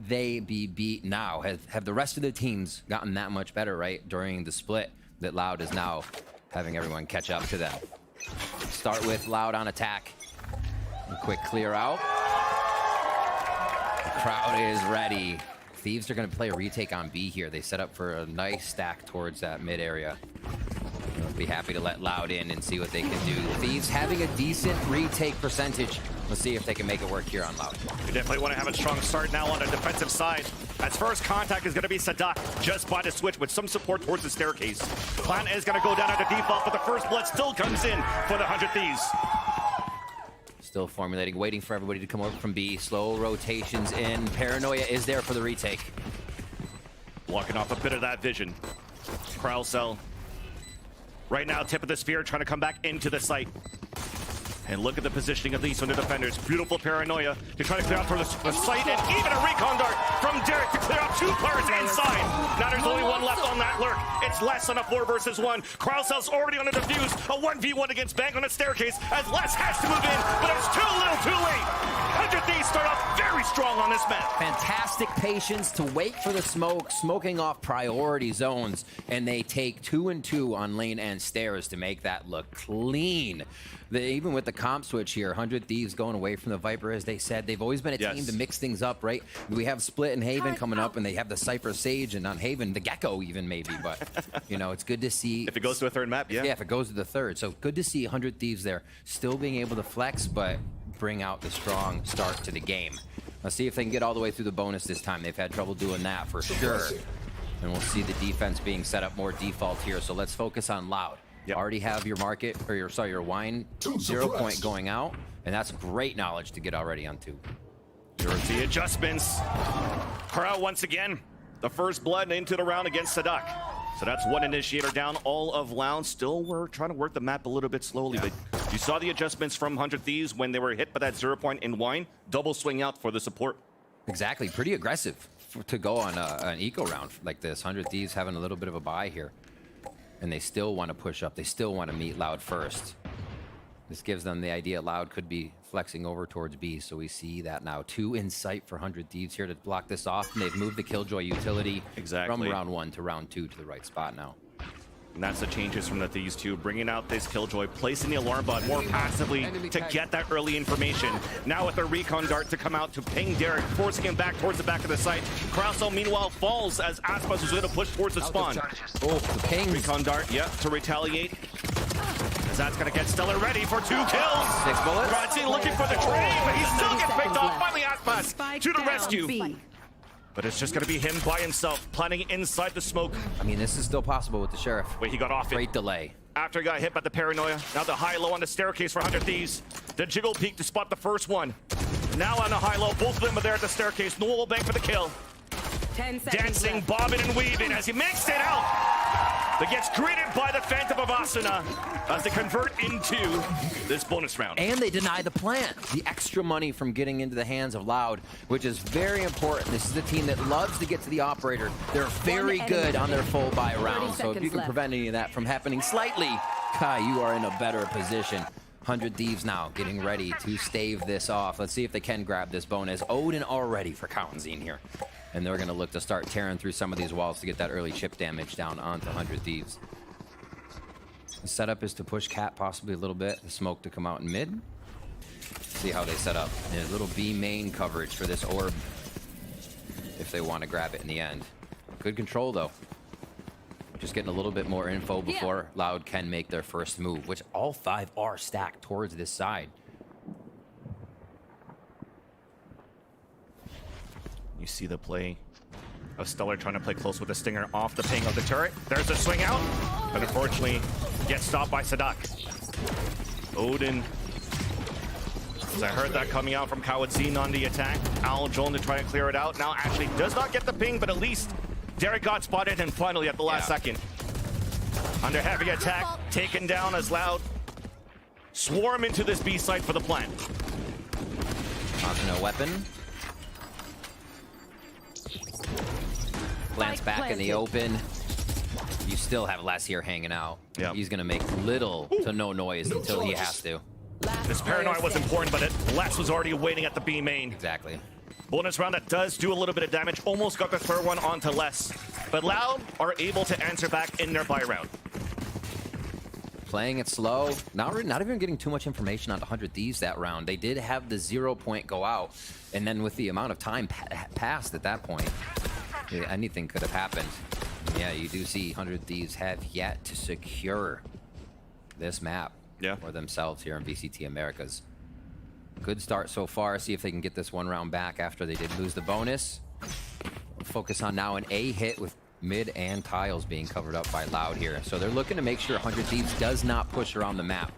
they be beat now? Have the rest of the teams gotten that much better, right, during the split that Loud is now having everyone catch up to them? Start with Loud on attack. A quick clear out. The crowd is ready. Thieves are going to play a retake on B here. They set up for a nice stack towards that mid area. I'll be happy to let Loud in and see what they can do. Thieves having a decent retake percentage. Let's see if they can make it work here on Loud. You definitely want to have a strong start now on the defensive side. As first contact is going to be Sadak just by the switch with some support towards the staircase. Plan is going to go down at the default, but the first blood still comes in for the 100 Thieves. Still formulating, waiting for everybody to come over from B. Slow rotations in. Paranoia is there for the retake. Blocking off a bit of that vision. Kralcel right now, tip of the sphere, trying to come back into the site. And look at the positioning of these under defenders. Beautiful Paranoia to try to clear out for the site, and even a recon dart from Derek to clear out 2 players inside. Now there's only 1 left on that lurk. It's less than a 4 versus 1. Kralcel's already on the defuse. A 1v1 against Bang on the staircase as Les has to move in, but it's too little too late. 100 Thieves start off very strong on this map. Fantastic patience to wait for the smoke, smoking off priority zones, and they take 2 and 2 on lane and stairs to make that look clean. Even with the comp switch here, 100 Thieves going away from the Viper, as they said. They've always been a team to mix things up, right? We have Split and Haven coming up, and they have the Cypher Sage, and on Haven, the Gecko even maybe. But, you know, it's good to see. If it goes to a third map, yeah. Yeah, if it goes to the third. So good to see 100 Thieves there, still being able to flex, but bring out the strong start to the game. Let's see if they can get all the way through the bonus this time. They've had trouble doing that for sure. And we'll see the defense being set up more default here. So let's focus on Loud. You already have your market, or your wine 0 point going out, and that's great knowledge to get already on 2. Here's the adjustments. Kral once again, the first blood into the round against Sadak. So that's 1 initiator down, all of Loud. Still, we're trying to work the map a little bit slowly, but you saw the adjustments from 100 Thieves when they were hit by that 0 point in wine. Double swing out for the support. Exactly, pretty aggressive to go on an eco round like this. 100 Thieves having a little bit of a buy here. And they still want to push up. They still want to meet Loud first. This gives them the idea Loud could be flexing over towards B, so we see that now. 2 in sight for 100 Thieves here to block this off, and they've moved the Killjoy utility from round 1 to round 2 to the right spot now. And that's the changes from the Thieves too, bringing out this Killjoy, placing the alarm bot more passively to get that early information. Now with a recon dart to come out to ping Derek, forcing him back towards the back of the site. Kralcel meanwhile falls as Aspas is going to push towards the spawn. Oh, the ping. Recon dart, to retaliate. As that's going to get Stellar ready for 2 kills. 6 bullets. Rodzi looking for the trade, but he still gets picked off. Finally Aspas to the rescue. But it's just going to be him by himself, planning inside the smoke. I mean, this is still possible with the Sheriff. Wait, he got off it. Great delay. After he got hit by the Paranoia. Now the high-low on the staircase for 100 Thieves. The jiggle peek to spot the first one. Now on the high-low, both of them are there at the staircase. Noel will bank for the kill. 10 seconds Dancing, left. bobbing, and weaving as he makes it out. That gets greeted by the Phantom of Asuna as they convert into this bonus round. And they deny the plant. The extra money from getting into the hands of Loud, which is very important. This is a team that loves to get to the operator. They're very good on their full buy round. So if you can prevent any of that from happening slightly, Kai, you are in a better position. 100 Thieves now getting ready to stave this off. Let's see if they can grab this bonus. Odin already for Kaunzine here. And they're going to look to start tearing through some of these walls to get that early chip damage down onto 100 Thieves. The setup is to push Cat possibly a little bit. The smoke to come out in mid. See how they set up. There's a little B main coverage for this orb if they want to grab it in the end. Good control though. Just getting a little bit more info before Loud can make their first move, which all 5 are stacked towards this side. You see the play of Stellar trying to play close with the Stinger off the ping of the turret. There's a swing out, but unfortunately gets stopped by Sadak. Odin, as I heard that coming out from Kaunzine on the attack. Al Joln to try and clear it out. Now actually does not get the ping, but at least Derek got spotted, and finally at the last second. Under heavy attack, taken down as Loud swarm into this B site for the plant. No weapon. Plant's back in the open. You still have Les here hanging out. He's going to make little to no noise until he has to. This Paranoia was important, but Les was already waiting at the B main. Exactly. Bonus round that does do a little bit of damage. Almost got the third one onto less. But Loud are able to answer back in their buy round. Playing it slow. Not even getting too much information on 100 Thieves that round. They did have the 0 point go out. And then with the amount of time passed at that point, anything could have happened. Yeah, you do see 100 Thieves have yet to secure this map for themselves here in VCT Americas. Good start so far. See if they can get this one round back after they did lose the bonus. Focus on now an A hit with mid and tiles being covered up by Loud here. So they're looking to make sure 100 Thieves does not push around the map.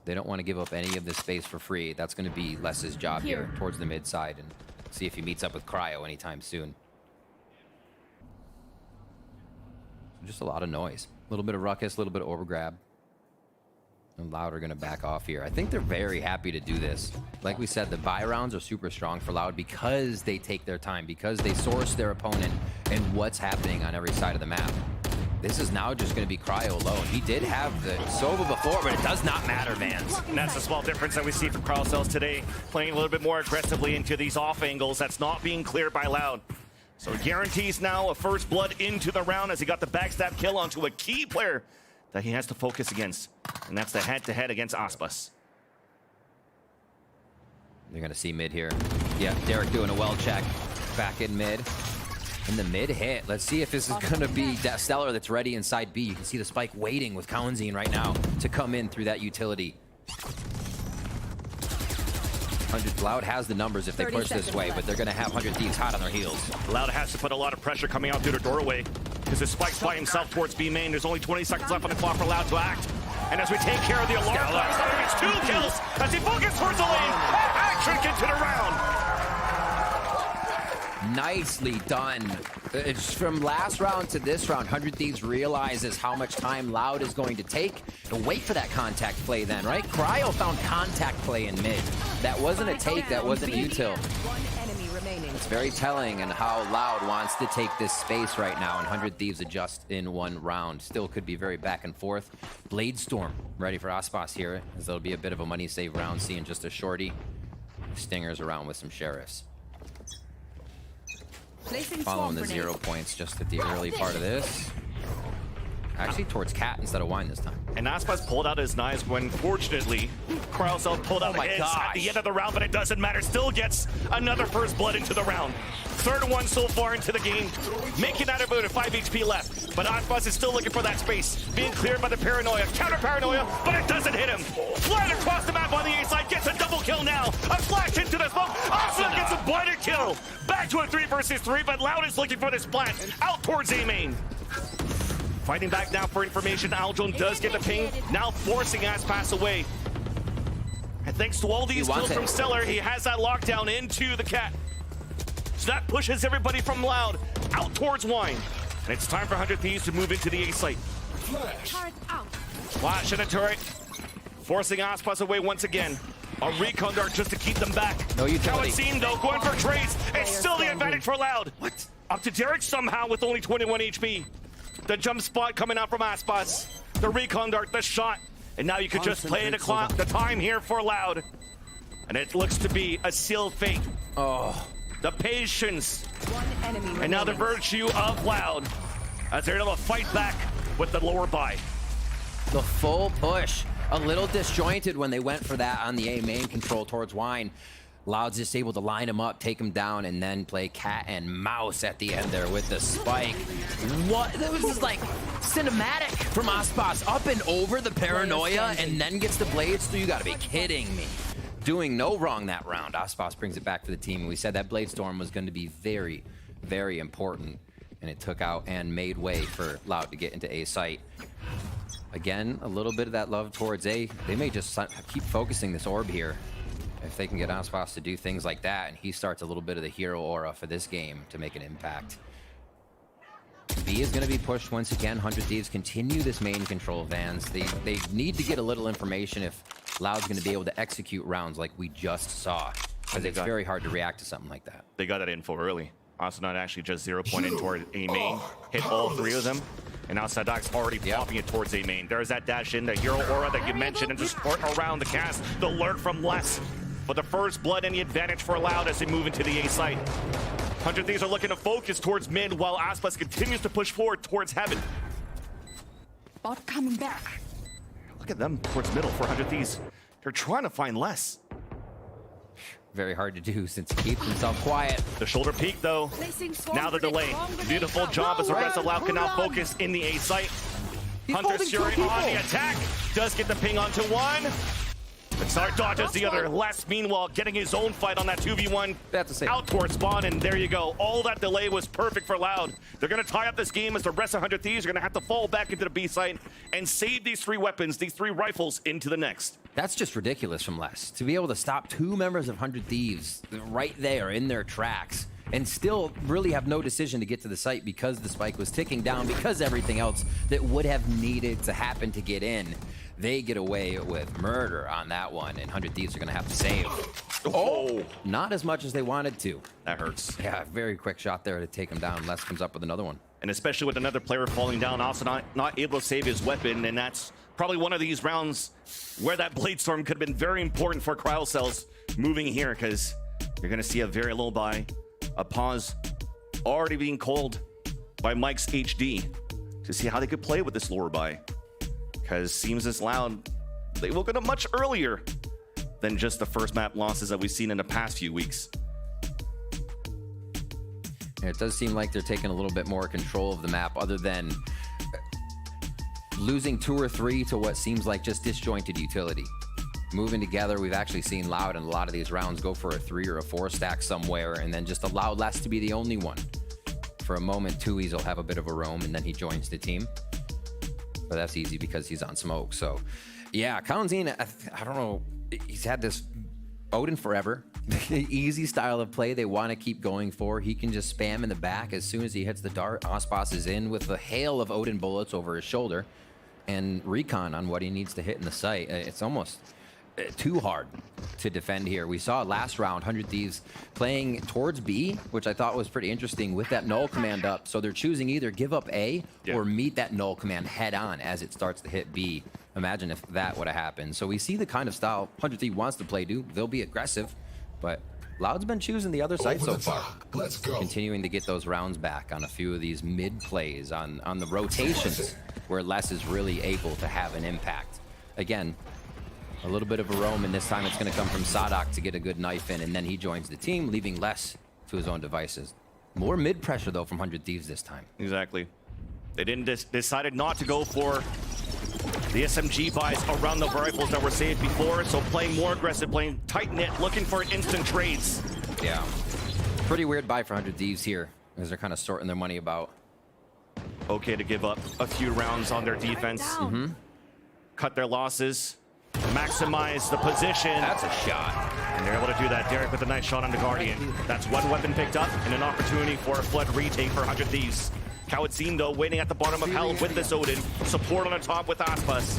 They don't want to give up any of this space for free. That's going to be Les's job here towards the mid side, and see if he meets up with Cryo anytime soon. Just a lot of noise. A little bit of ruckus, a little bit of overgrab. And Loud are going to back off here. I think they're very happy to do this. Like we said, the buy rounds are super strong for Loud because they take their time, because they source their opponent and what's happening on every side of the map. This is now just going to be Cryo alone. He did have the Sova before, but it does not matter, Vans. And that's the small difference that we see from Cryo today. Playing a little bit more aggressively into these off angles. That's not being cleared by Loud. So it guarantees now a first blood into the round as he got the backstab kill onto a key player that he has to focus against. And that's the head-to-head against Aspas. They're going to see mid here. Yeah, Derek doing a well check. Back in mid. In the mid hit. Let's see if this is going to be Stellar that's ready inside B. You can see the spike waiting with Kaunzine right now to come in through that utility. 100 Loud has the numbers if they push this way, but they're going to have 100 Thieves hot on their heels. Loud has to put a lot of pressure coming out through the doorway because the spike's by himself towards B main. There's only 20 seconds left on the clock for Loud to act. And as we take care of the alarm, Loud gets 2 kills as he focuses towards the lane. Action into the round. Nicely done. It's from last round to this round. 100 Thieves realizes how much time Loud is going to take to wait for that contact play then, right? Cryo found contact play in mid. That wasn't a take, that wasn't util. It's very telling in how Loud wants to take this space right now, and 100 Thieves adjust in one round. Still could be very back and forth. Bladestorm ready for Aspas here, as that'll be a bit of a money save round, seeing just a shorty. Stingers around with some sheriffs. Following the 0 points just at the early part of this. Actually towards Cat instead of Wine this time. And Aspas pulled out his knives when, fortunately, Kralsel pulled out his at the end of the round, but it doesn't matter. Still gets another first blood into the round. Third one so far into the game, making that about a 5 HP left. But Aspas is still looking for that space, being cleared by the Paranoia. Counter Paranoia, but it doesn't hit him. Flying across the map on the A side, gets a double kill now. A flash into the smoke. Aspas gets a blinded kill. Back to a 3 versus 3, but Loud is looking for this plant out towards A main. Fighting back now for information. Aldron does get the ping, now forcing Aspas away. And thanks to all these kills from Stellar, he has that lockdown into the Cat. So that pushes everybody from Loud out towards Wine. And it's time for 100 Thieves to move into the A site. Flash in a turret, forcing Aspas away once again. A recon dart just to keep them back. No utility. Kawasin though, going for trades. It's still the advantage for Loud. What? Up to Derek somehow with only 21 HP. The jump spot coming out from Aspas. The recon dart, the shot. And now you could just play the clock, the time here for Loud. And it looks to be a sealed fate. Oh. The patience. And now the virtue of Loud as they're able to fight back with the lower buy. The full push. A little disjointed when they went for that on the A main control towards Wine. Loud's just able to line him up, take him down, and then play cat and mouse at the end there with the spike. What? That was just like cinematic from Aspas. Up and over the Paranoia and then gets the blades. So you gotta be kidding me. Doing no wrong that round. Aspas brings it back to the team. We said that Bladestorm was going to be very, very important. And it took out and made way for Loud to get into A site. Again, a little bit of that love towards A. They may just keep focusing this orb here. If they can get Aspas to do things like that, and he starts a little bit of the hero aura for this game to make an impact. B is going to be pushed once again. 100 Thieves continue this main control, Vans. They need to get a little information if Loud's going to be able to execute rounds like we just saw. Because it's very hard to react to something like that. They got that info early. Also not actually just 0 point in toward A main. Hit all 3 of them. And now Sadak's already popping it towards A main. There's that dash in, the hero aura that you mentioned, and just around the cast. The lurk from Les. but the first blood and the advantage for Loud as they move into the A site. 100 Thieves are looking to focus towards mid while Aspas continues to push forward towards heaven. Bot coming back. Look at them towards middle for 100 Thieves. They're trying to find less. Very hard to do since he keeps himself quiet. The shoulder peak though. Now the delay. Beautiful job as the rest of Loud can now focus in the A site. Hunter Fury on the attack. Does get the ping onto one. But Sark dodges the other. Les, meanwhile, getting his own fight on that 2v1 out towards spawn, and there you go. All that delay was perfect for Loud. They're going to tie up this game as the rest of 100 Thieves are going to have to fall back into the B site and save these 3 weapons, these 3 rifles, into the next. That's just ridiculous from Les. To be able to stop 2 members of 100 Thieves right there in their tracks and still really have no decision to get to the site because the spike was ticking down, because everything else that would have needed to happen to get in. They get away with murder on that one, and 100 Thieves are going to have to save. Oh! Not as much as they wanted to. That hurts. Yeah, very quick shot there to take him down. Les comes up with another one. And especially with another player falling down, also not able to save his weapon, and that's probably one of these rounds where that Blade Storm could have been very important for Cryocells moving here, because you're going to see a very low buy, a pause already being called by Mike's HD to see how they could play with this lower buy. Because seems as Loud, they woke up much earlier than just the first map losses that we've seen in the past few weeks. It does seem like they're taking a little bit more control of the map, other than losing 2 or 3 to what seems like just disjointed utility. Moving together, we've actually seen Loud in a lot of these rounds go for a 3 or a 4 stack somewhere, and then just allow Les to be the only one. For a moment, Tui's will have a bit of a roam, and then he joins the team. But that's easy because he's on smoke. So, yeah, Kaunzine, I don't know. He's had this Odin forever. Easy style of play they want to keep going for. He can just spam in the back as soon as he hits the dart. Aspas is in with a hail of Odin bullets over his shoulder and recon on what he needs to hit in the site. It's almost too hard to defend here. We saw last round 100 Thieves playing towards B, which I thought was pretty interesting with that null command up. So they're choosing either give up A or meet that null command head on as it starts to hit B. Imagine if that would have happened. So we see the kind of style 100 Thieves wants to play, do. They'll be aggressive, but Loud's been choosing the other side so far. Let's go. Continuing to get those rounds back on a few of these mid plays on the rotations where Les is really able to have an impact. Again, a little bit of a roam, and this time it's going to come from Sadak to get a good knife in, and then he joins the team, leaving Les to his own devices. More mid pressure, though, from 100 Thieves this time. Exactly. They didn't decided not to go for the SMG buys around the rifles that were saved before, so playing more aggressive, playing tight-knit, looking for instant trades. Yeah. Pretty weird buy for 100 Thieves here, as they're kind of sorting their money about. Okay to give up a few rounds on their defense. Cut their losses. Maximize the position. That's a shot. And they're able to do that. Derek with a nice shot on the Guardian. That's one weapon picked up and an opportunity for a flood retake for 100 Thieves. Kawatzin, though, waiting at the bottom of hell with this Odin. Support on the top with Aspas.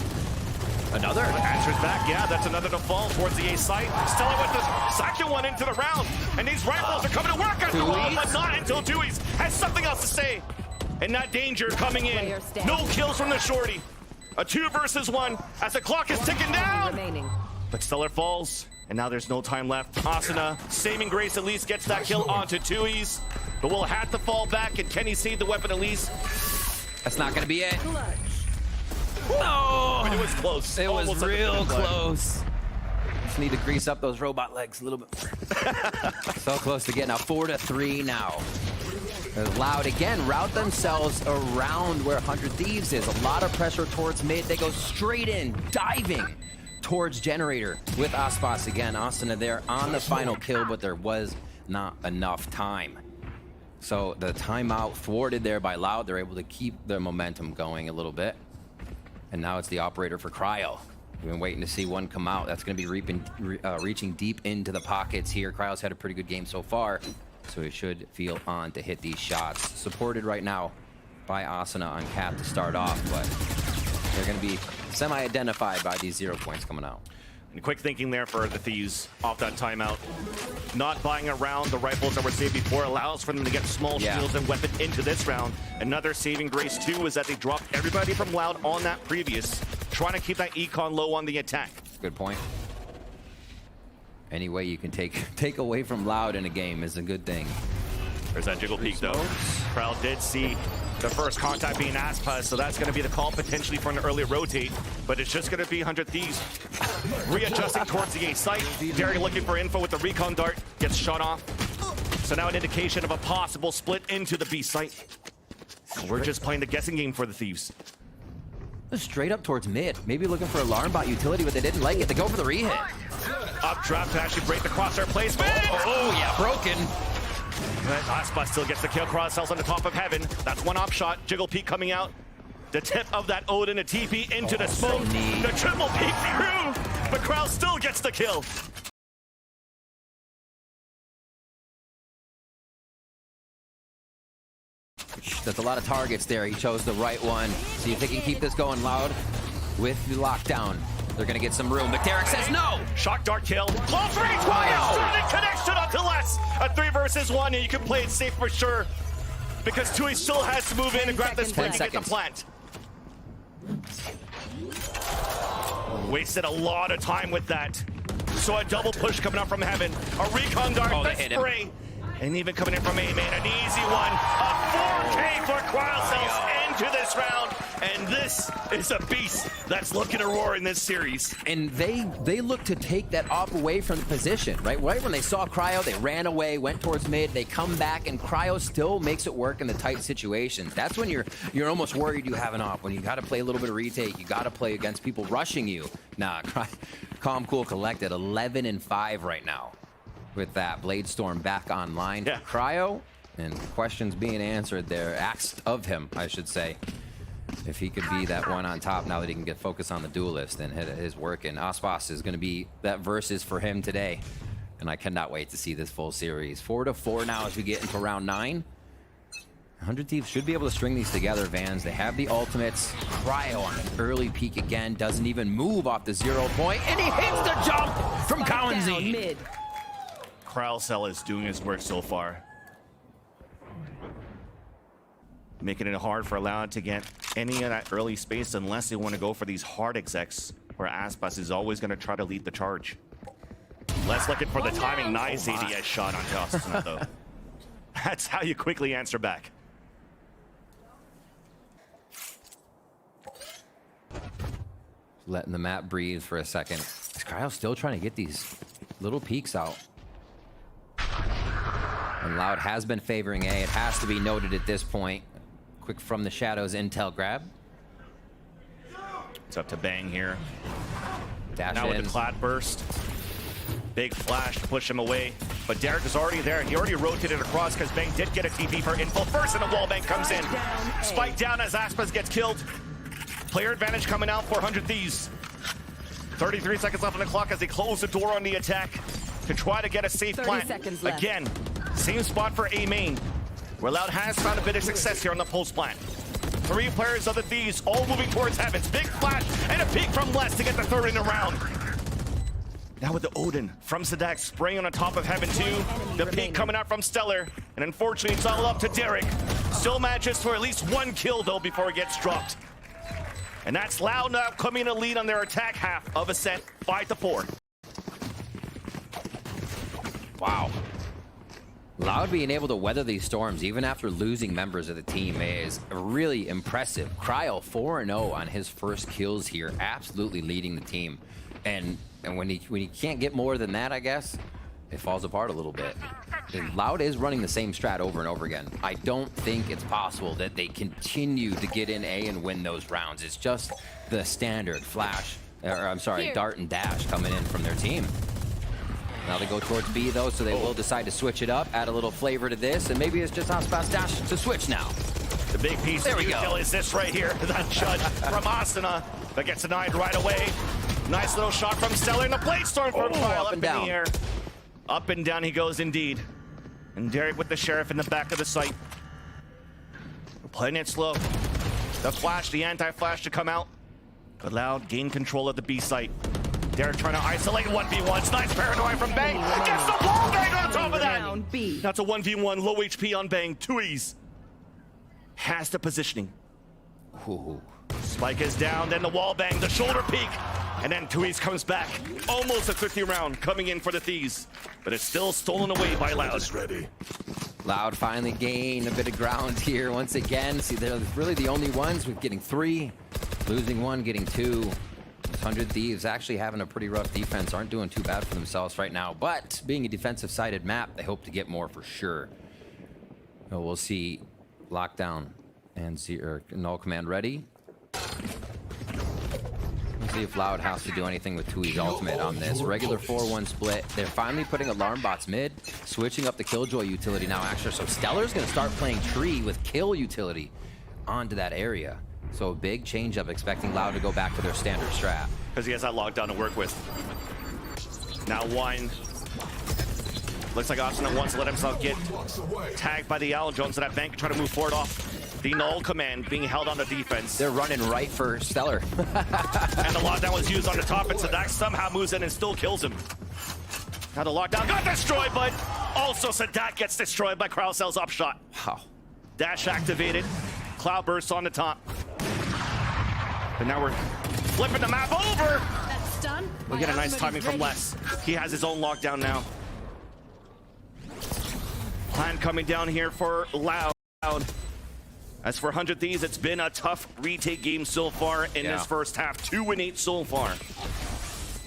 Another. Answers back. Yeah, that's another default towards the A site. Stella with the second one into the round. And these rifles are coming to work after all, but not until Dewey's has something else to say. And that danger coming in. No kills from the shorty. A 2 versus 1 as the clock is ticking down. But Stellar falls, and now there's no time left. Asuna, saving grace, at least gets that kill onto Tui's. But will have to fall back, and can he save the weapon at least? That's not going to be it. No! But it was close. It was Almost real close. Just need to grease up those robot legs a little bit. So close to getting a 4-3 now. Loud again route themselves around where 100 Thieves is. A lot of pressure towards mid. They go straight in, diving towards Generator with Aspas again. Asuna there on the final kill, but there was not enough time. So the timeout thwarted there by Loud. They're able to keep their momentum going a little bit. And now it's the operator for Cryo. We've been waiting to see one come out. That's going to be reaching deep into the pockets here. Cryo's had a pretty good game so far, so he should feel on to hit these shots. Supported right now by Asuna on cap to start off, but they're going to be semi-identified by these 0 points coming out. And quick thinking there for the Thieves off that timeout. Not buying around the rifles that were saved before allows for them to get small shields and weapon into this round. Another saving grace too is that they dropped everybody from Loud on that previous, trying to keep that econ low on the attack. Good point. Any way you can take away from Loud in a game is a good thing. There's that jiggle peek though. Crowd did see the first contact being Aspas, so that's going to be the call potentially for an early rotate, but it's just going to be 100 Thieves readjusting towards the A site. Derek looking for info with the recon dart, gets shot off. So now an indication of a possible split into the B site. And we're just playing the guessing game for the Thieves. Straight up towards mid. Maybe looking for alarm bot utility, but they didn't like it. They go for the re-hit. Updraft to actually break the crosshair placement. Oh yeah, broken. Aspas still gets the kill. Cross cells on the top of heaven. That's one op shot. Jiggle peek coming out. The tip of that Odin, a TP into the smoke. The triple peek through, but Krell still gets the kill. That's a lot of targets there. He chose the right one. See if they can keep this going. Loud with the lockdown. They're going to get some room, but Derek says no. Shock dart kill. Close range. Wow. Connection up to less. A 3 versus 1, and you can play it safe for sure. Because Tui still has to move in and grab this point to get the plant. Wasted a lot of time with that. So a double push coming up from heaven. A recon dart, the spray. And even coming in from A main, an easy one. A 4K for Cryocells into this round. And this is a beast that's looking to roar in this series. And they look to take that op away from the position, right? Right when they saw Cryo, they ran away, went towards mid, they come back, and Cryo still makes it work in the tight situations. That's when you're almost worried you have an op, when you got to play a little bit of retake, you got to play against people rushing you. Nah, Calm, Cool, Collected, 11-5 right now. With that Bladestorm back online. Yeah. Cryo, and questions being answered there, asked of him, I should say, if he could be that one on top now that he can get focused on the duelist and hit his work. And Aspas is going to be that versus for him today. And I cannot wait to see this full series. 4-4 now as we get into round 9. 100 Thieves should be able to string these together, Vans. They have the ultimates. Cryo on an early peak again, doesn't even move off the 0 point, and he hits the jump from Cowanzy. Crowcell is doing his work so far. Making it hard for Loud to get any of that early space unless they want to go for these hard execs, where Aspas is always going to try to lead the charge. Less looking for the timing. Nice ADS shot on Justin, though. That's how you quickly answer back. Letting the map breathe for a second. Is Cryo still trying to get these little peaks out? And Loud has been favoring A. It has to be noted at this point. Quick from the shadows intel grab. It's up to Bang here. Dash now in. with the Clad burst. Big flash to push him away. But Derek is already there. He already rotated across because Bang did get a TP for info first, and the wall bank comes in. Spike down as Aspas gets killed. Player advantage coming out for 100 Thieves. 33 seconds left on the clock as they close the door on the attack to try to get a safe plant. Again, same spot for A main, where Loud has found a bit of success here on the post plant. 3 players of the Thieves all moving towards Heavens. Big flash and a peek from Les to get the 3rd in a round. Now with the Odin from Sadak spraying on the top of Heaven 2. The peek coming out from Stellar. And unfortunately, it's all up to Derek. Still manages for at least 1 kill, though, before he gets dropped. And that's Loud now coming in a lead on their attack half of Ascent, 5-4. Wow. Loud being able to weather these storms even after losing members of the team is really impressive. Cryo 4-0 on his first kills here, absolutely leading the team. And when he can't get more than that, I guess, it falls apart a little bit. And Loud is running the same strat over and over again. I don't think it's possible that they continue to get in A and win those rounds. It's just the standard flash, or I'm sorry, dart and dash coming in from their team. Now they go towards B, though, so they will decide to switch it up, add a little flavor to this, and maybe it's just Aspas dash to switch now. The big piece of util is this right here. That judge from Asana that gets denied right away. Nice little shot from Stellar, and the Bladestorm from Kyle up and down. In the air. Up and down he goes indeed. And Derek with the Sheriff in the back of the site. We're playing it slow. The flash, the anti-flash to come out. But Loud gain control of the B site. Derek trying to isolate 1v1s. Nice paranoia from Bang. Gets the wall bang on top of that. That's a 1v1, low HP on Bang. Tui's has the positioning. Ooh. Spike is down, then the wall bang, the shoulder peek. And then Tuiz comes back. Almost a 50 round coming in for the Thieves. But it's still stolen away by Loud. Loud finally gain a bit of ground here once again. See, they're really the only ones with getting 3, losing 1, getting 2. 100 Thieves actually having a pretty rough defense, aren't doing too bad for themselves right now. But being a defensive-sided map, they hope to get more for sure. So we'll see Lockdown and Null Command ready. Let's see if Loud has to do anything with Tui's ultimate on this. Regular 4-1 split. They're finally putting alarm bots mid, switching up the Killjoy utility now, actually. So Stellar's going to start playing Tree with Kill utility onto that area. So a big change up, expecting Loud to go back to their standard strat. Because he has that lockdown to work with. Now one. Looks like Austin wants to let himself get tagged by the Owl Jones, so that bank can try to move forward off the Null Command, being held on the defense. They're running right for Stellar. And the lockdown was used on the top, and Sadak somehow moves in and still kills him. Now the lockdown got destroyed, but also Sadak gets destroyed by Krausel's upshot. Wow. Dash activated. Cloud bursts on the top. And now we're flipping the map over. That's done. We get a nice timing from Les. He has his own lockdown now. Plan coming down here for Loud. As for 100 Thieves, it's been a tough retake game so far in this first half. 2-8 so far.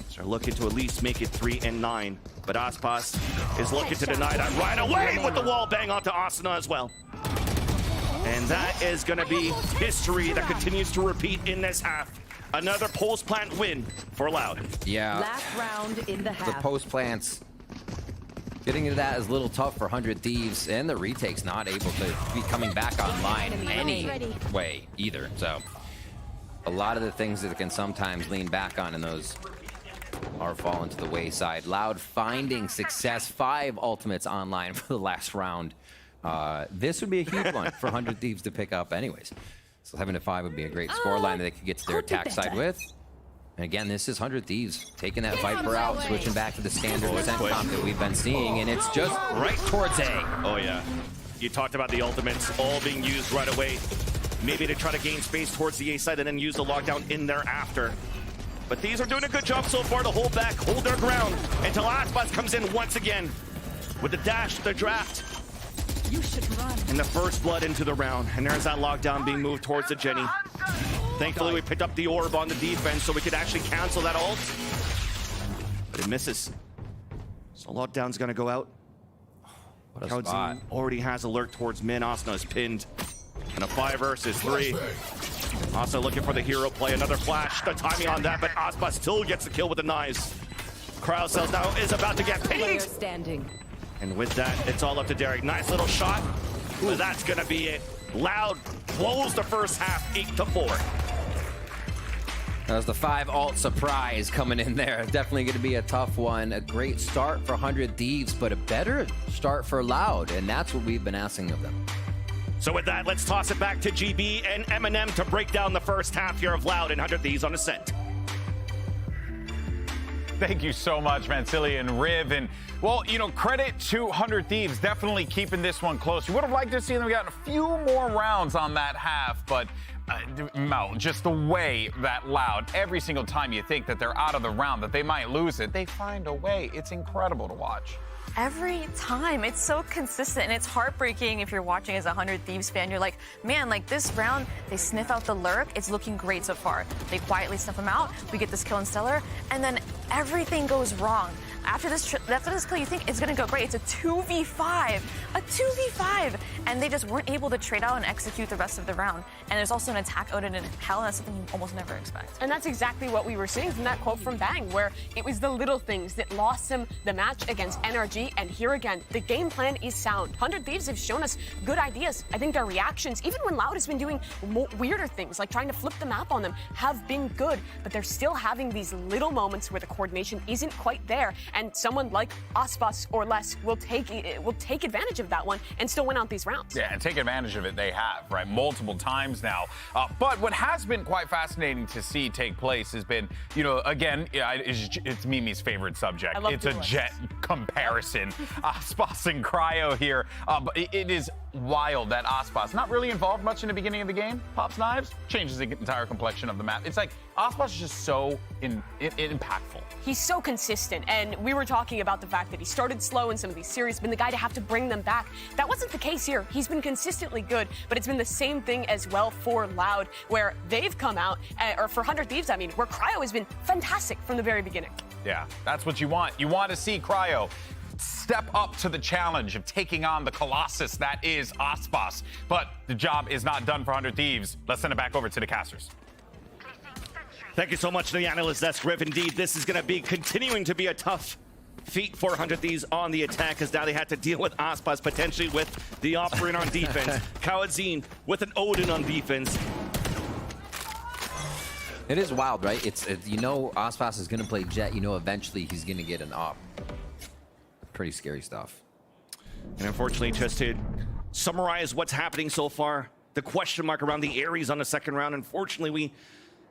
So they're looking to at least make it 3-9. But Aspas is looking to deny that right away with the wall bang onto Asuna as well. And that is going to be history that continues to repeat in this half. Another post plant win for Loud. Yeah. Last round in the half. The post plants. Getting into that is a little tough for 100 Thieves, and the retake's not able to be coming back online any way either. So a lot of the things that it can sometimes lean back on in those are falling to the wayside. Loud finding success. 5 ultimates online for the last round. This would be a huge one for 100 Thieves to pick up anyways. So 7-5 would be a great scoreline that they could get to their attack side with. And again, this is 100 Thieves taking that Viper out, switching back to the standard descent comp that we've been seeing, and it's just right towards A. Oh yeah. You talked about the ultimates all being used right away. Maybe to try to gain space towards the A side and then use the lockdown in there after. But Thieves are doing a good job so far to hold back, hold their ground, until Aspas comes in once again with the dash, the draft. You should run. And the first blood into the round. And there's that lockdown being moved towards the Jenny. Thankfully, we picked up the orb on the defense so we could actually cancel that ult. But it misses. So lockdown's gonna go out. What a spot. Already has alert towards Min. Asuna is pinned. And a 5 versus 3. Also looking for the hero play. Another flash. The timing on that, but Aspa still gets the kill with the knives. Krausel's now is about to get pinned. Standing. And with that, it's all up to Derek. Nice little shot. But that's gonna be it. Loud blows the first half 8-4. That was the 5 ult surprise coming in there. Definitely going to be a tough one. A great start for 100 Thieves, but a better start for Loud, and that's what we've been asking of them. So with that, let's toss it back to GB and Eminem to break down the first half here of Loud and 100 Thieves on Ascent. Thank you so much, Mansili and Riv. And, well, you know, credit to 100 Thieves, definitely keeping this one close. You would have liked to see them get a few more rounds on that half, but Mel, just the way that Loud, every single time you think that they're out of the round, that they might lose it, they find a way. It's incredible to watch. Every time. It's so consistent, and it's heartbreaking if you're watching as a 100 Thieves fan. You're like, man, like this round, they sniff out the lurk. It's looking great so far. They quietly sniff him out. We get this kill in Stellar, and then everything goes wrong. After this kill, you think it's going to go great. It's a 2v5. A 2v5. And they just weren't able to trade out and execute the rest of the round. And there's also an attack Odin in hell, and that's something you almost never expect. And that's exactly what we were seeing from that quote from Bang, where it was the little things that lost him the match against NRG. And here again, the game plan is sound. 100 Thieves have shown us good ideas. I think their reactions, even when Loud has been doing weirder things, like trying to flip the map on them, have been good. But they're still having these little moments where the coordination isn't quite there. And someone like Aspas or Les will take advantage of that one and still win out these rounds. Yeah, and take advantage of it they have, right? Multiple times now. But what has been quite fascinating to see take place has been, you know, again, it's Mimi's favorite subject. It's a Jet comparison. Aspas and Cryo here. But it is wild that Aspas, not really involved much in the beginning of the game, pops knives, changes the entire complexion of the map. It's like Aspas is just so impactful. He's so consistent, and we were talking about the fact that he started slow in some of these series, been the guy to have to bring them back. That wasn't the case here. He's been consistently good, but it's been the same thing as well for Loud, where they've come out, or for 100 Thieves, I mean, where Cryo has been fantastic from the very beginning. Yeah, that's what you want. You want to see Cryo step up to the challenge of taking on the Colossus that is Aspas. But the job is not done for 100 Thieves. Let's send it back over to the casters. Thank you so much to the analyst desk, Riv. Indeed, this is going to be continuing to be a tough feat for 100 Thieves on the attack, as now they had to deal with Aspas, potentially with the Operator on defense, Kawadzin with an Odin on defense. It is wild, right? You know Aspas is going to play Jet. You know eventually he's going to get an op. Pretty scary stuff. And unfortunately, just to summarize what's happening so far, the question mark around the Ares on the second round, unfortunately, we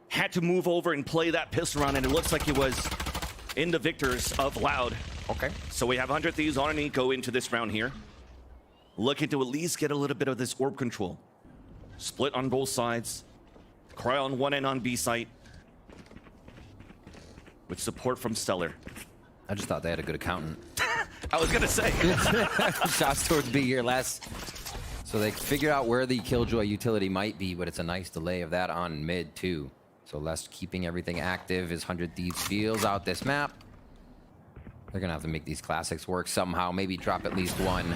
had to move over and play that pistol round, and it looks like it was in the victors of Loud. Okay. So we have 100 Thieves on an eco into this round here. Looking to at least get a little bit of this orb control. Split on both sides. Cryo on one end on B site. With support from Stellar. I just thought they had a good accountant. I was gonna say. Shots towards B here last. So they figured out where the Killjoy utility might be, but it's a nice delay of that on mid too. So less keeping everything active as 100 Thieves feels out this map. They're gonna have to make these classics work somehow, maybe drop at least one.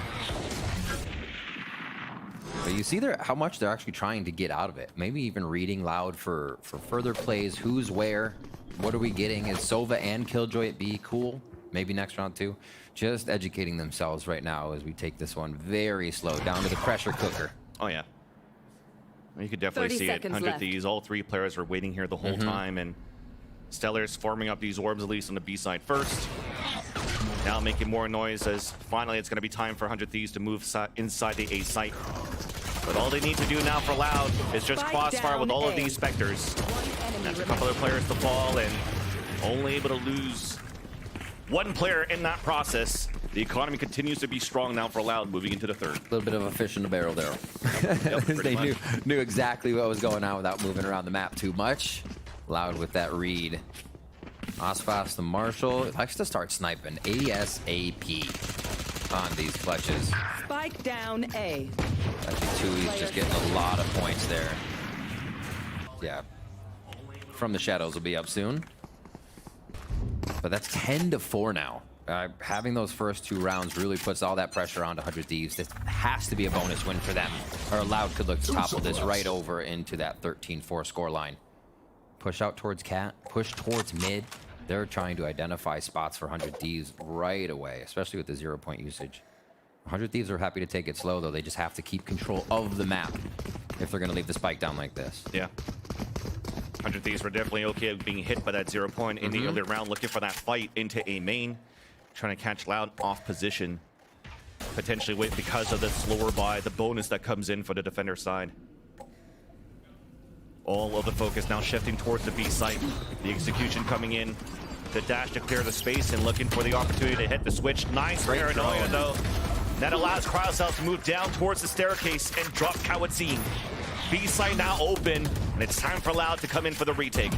But you see how much they're actually trying to get out of it. Maybe even reading Loud for further plays, who's where, what are we getting? Is Sova and Killjoy at B cool? Maybe next round too. Just educating themselves right now as we take this one very slow, down to the pressure cooker. Oh yeah. You could definitely see it. 100 Thieves, all three players were waiting here the whole time, and Stellar's forming up these orbs, at least on the B side first. Now making more noise as finally it's going to be time for 100 Thieves to move inside the A site. But all they need to do now for Loud is just crossfire with all of these Spectres. That's a couple of players to fall, and only able to lose one player in that process. The economy continues to be strong now for Loud, moving into the third. A little bit of a fish in the barrel there. Yep, They knew exactly what was going on without moving around the map too much. Loud with that read. Aspas, the Marshal, likes to start sniping ASAP on these clutches. Spike down A. Actually, Tui's just getting a lot of points there. Yeah. From the Shadows will be up soon. But that's 10-4 now. Having those first two rounds really puts all that pressure onto 100 Thieves. This has to be a bonus win for them. Or Loud could look to topple this right over into that 13-4 score line. Push out towards Cat, push towards mid. They're trying to identify spots for 100 Thieves right away, especially with the 0-point usage. 100 Thieves are happy to take it slow, though. They just have to keep control of the map if they're going to leave the spike down like this. Yeah. 100 Thieves were definitely okay being hit by that 0 point in the earlier round, looking for that fight into A main. Trying to catch Loud off position. Potentially wait because of the slower buy, the bonus that comes in for the defender side. All of the focus now shifting towards the B site. The execution coming in. The dash to clear the space and looking for the opportunity to hit the switch. Nice paranoia though. That allows Cryocell to move down towards the staircase and drop Kawadzin. B site now open, and it's time for Loud to come in for the retake.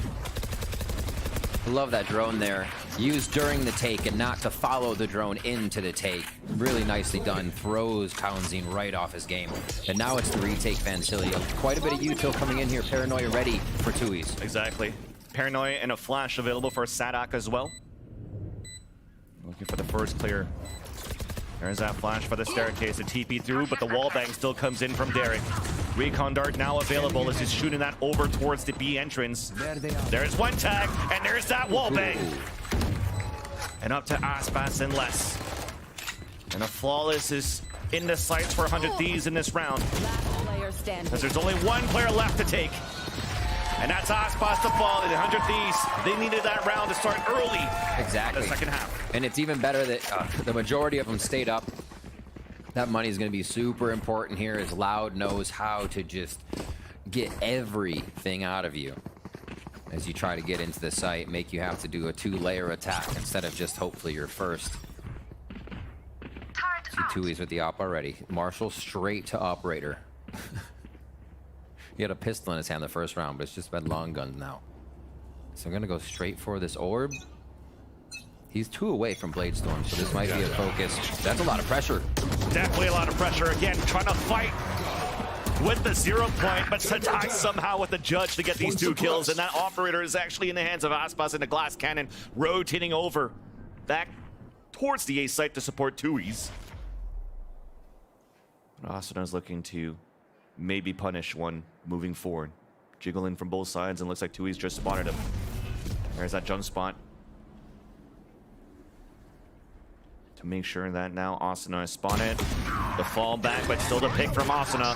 Love that drone there. Used during the take and not to follow the drone into the take. Really nicely done. Throws Kawadzin right off his game. And now it's the retake Vancilia. Quite a bit of util coming in here. Paranoia ready for Tui's. Exactly. Paranoia and a flash available for Sadak as well. Looking for the first clear. There's that flash for the staircase. The TP through, but the wallbang still comes in from Derek. Recon Dart now available as he's shooting that over towards the B entrance. There's one tag, and there's that wallbang. And up to Aspas and less. And a flawless is in the sights for 100 Thieves in this round. Because there's only one player left to take. And that's Aspas to fall. And 100 Thieves, they needed that round to start early. Exactly. In the second half. And it's even better that the majority of them stayed up. That money is going to be super important here as Loud knows how to just get everything out of you. As you try to get into the site, make you have to do a 2-layer attack instead of just hopefully your first. See Tui's with the op already. Marshall straight to operator. He had a pistol in his hand the first round, but it's just been long guns now. So I'm gonna go straight for this orb. He's 2 away from Bladestorm, so this might be a focus. That's a lot of pressure. Definitely a lot of pressure. Again, trying to fight with the 0 point, but Sadai somehow with the judge to get these 2 kills. And that operator is actually in the hands of Aspas in the glass cannon, rotating over back towards the A site to support Tui's. Asuna looking to maybe punish one moving forward. Jiggling from both sides, and looks like Tui's just spotted him. There's that jump spot. To make sure that now Asuna is spotted. The fall back, but still the pick from Asuna.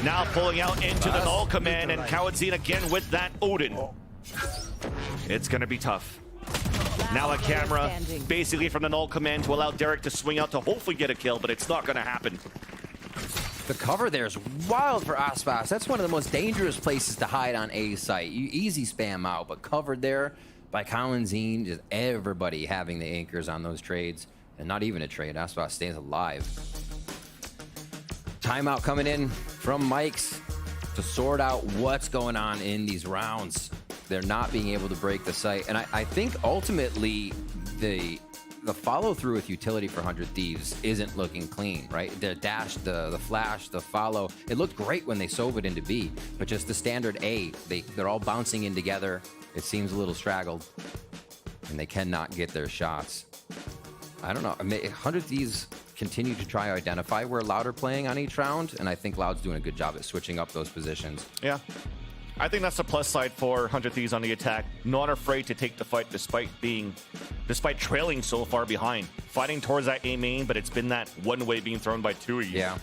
Now pulling out into the null command, and Kawadzin again with that Odin. It's gonna be tough. Now a camera basically from the null command to allow Derek to swing out to hopefully get a kill, but it's not gonna happen. The cover there is wild for Aspas. That's one of the most dangerous places to hide on A site. You easy spam out, but covered there by Kawadzin, just everybody having the anchors on those trades. And not even a trade. Aspas stays alive. Timeout coming in from Mike's to sort out what's going on in these rounds. They're not being able to break the site. And I think ultimately the follow through with utility for 100 Thieves isn't looking clean, right? The dash, the flash, the follow. It looked great when they sove it into B, but just the standard A, they're all bouncing in together. It seems a little straggled, and they cannot get their shots. I don't know. I mean, 100 Thieves continue to try to identify where Loud are playing on each round, and I think Loud's doing a good job at switching up those positions. Yeah. I think that's the plus side for 100 Thieves on the attack. Not afraid to take the fight despite trailing so far behind. Fighting towards that A main, but it's been that one way being thrown by Tui. Yeah.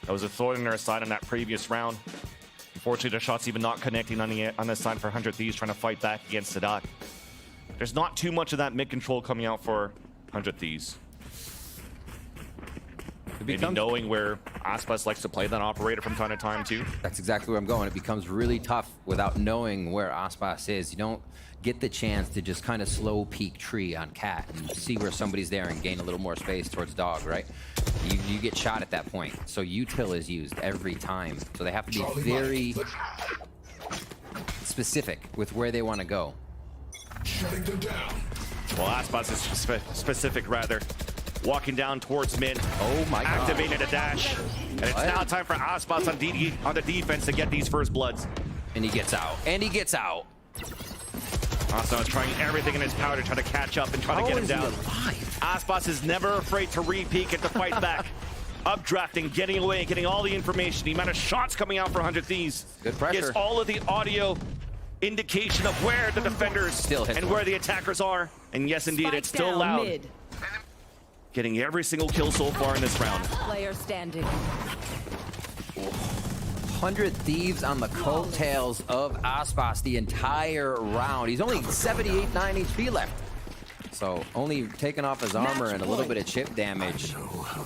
That was a thorn in their side on that previous round. Unfortunately, the shot's even not connecting on the side for 100 Thieves trying to fight back against Sadak. There's not too much of that mid control coming out for 100 Thieves. Maybe knowing where Aspas likes to play that operator from time to time too. That's exactly where I'm going. It becomes really tough without knowing where Aspas is. You don't get the chance to just kind of slow peek tree on Cat and see where somebody's there and gain a little more space towards Dog, right? You get shot at that point. So util is used every time. So they have to be very specific with where they want to go. Shutting them down. Well, Aspas is specific rather. Walking down towards mid. Oh my God. Activating a dash. And it's now time for Aspas on the defense to get these first bloods. And he gets out. And he gets out. Aspas is trying everything in his power to try to catch up and try to get him down. Aspas is never afraid to re-peek and to fight back. Updrafting, getting away, getting all the information. The amount of shots coming out for 100 Thieves. Good pressure. Gets all of the audio indication of where the defenders and where the attackers are. And yes, indeed, Spike it's still down Loud. mid. Getting every single kill so far in this round. Player standing. 100 Thieves on the coattails of Aspas the entire round. He's only 78, 9 HP left. So only taking off his armor and a little bit of chip damage.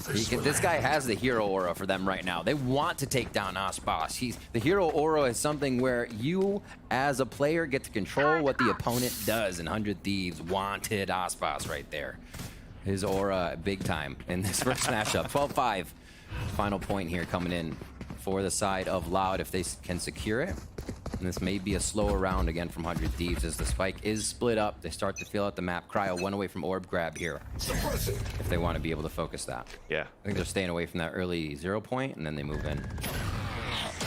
This guy has the hero aura for them right now. They want to take down Aspas. The hero aura is something where you, as a player, get to control what the opponent does. And 100 Thieves wanted Aspas right there. His aura big time in this first matchup. 12-5. Final point here coming in for the side of Loud if they can secure it. And this may be a slower round again from 100 Thieves as the spike is split up. They start to fill out the map. Cryo one away from orb grab here if they want to be able to focus that. Yeah. I think they're staying away from that early 0 point and then they move in.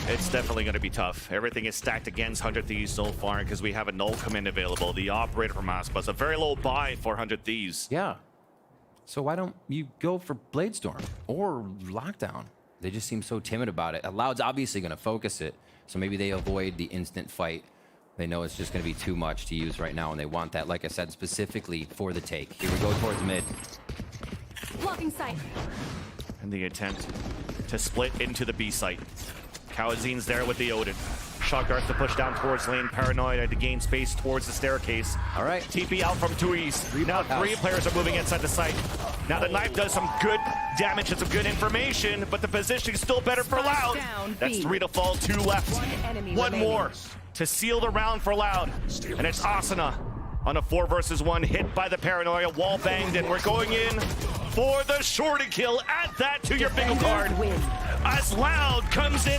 It's definitely going to be tough. Everything is stacked against 100 Thieves so far because we have a null command available. The operator from Aspas, a very low buy for 100 Thieves. Yeah. So why don't you go for Bladestorm or Lockdown? They just seem so timid about it. Loud's obviously going to focus it, so maybe they avoid the instant fight. They know it's just going to be too much to use right now, and they want that, like I said, specifically for the take. Here we go towards mid. Blocking sight. And the attempt to split into the B site. Kawazin's there with the Odin. Shotguards to push down towards lane. Paranoid to gain space towards the staircase. All right. TP out from Tui's. Now 3 players are moving inside the site. Now the knife does some good damage and some good information, but the positioning is still better for Loud. That's 3 to fall, 2 left. One more to seal the round for Loud. And it's Asuna on a 4 versus 1 hit by the Paranoia. Wall banged, and we're going in for the shorty kill. Add that to your bingo card as Loud comes in.